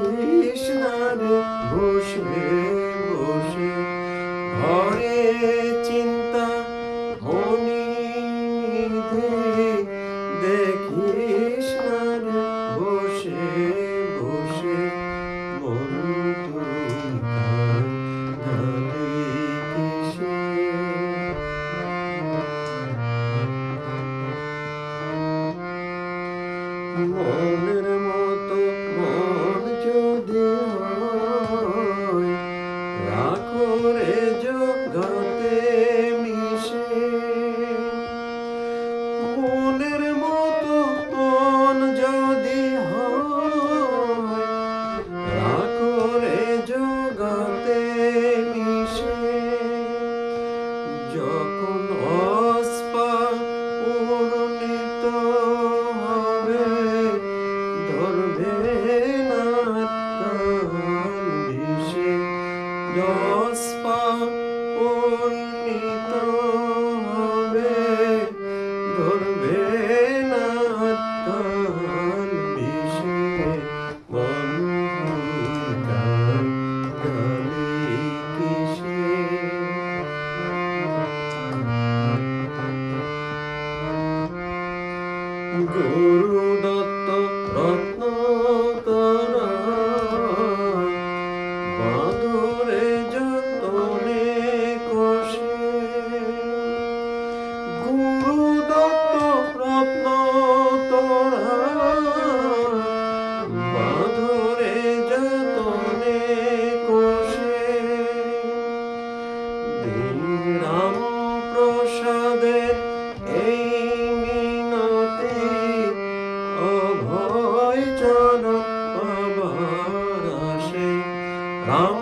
তৃষ্ণারে বসে বসে ঘরে চিন্তা মনি দেখিস না রে বসে বসে মন তুই কাঁদালি কিসে? মনের মতো মন যদি হয় রাখো রে জগতে মিশে। মনের মতো মন যদি হয় রাখো রে জগতে মিশে। যখন অস্পা পূর্ণিত হবে ধরবে না কাল বিষে। অস্পা পূর্ণিত হবে ধরবে না কাল বিষে। মন তুই কাঁদালি কিসে? গুরু দত্ত রত্ন তোরা বাঁধরে যতনে কষে। গুরু দত্ত রত্ন তোরা বাঁধরে যতনে কষে। রাম প্রসাদের এই অভয় চরণ পাবার আসে। রাম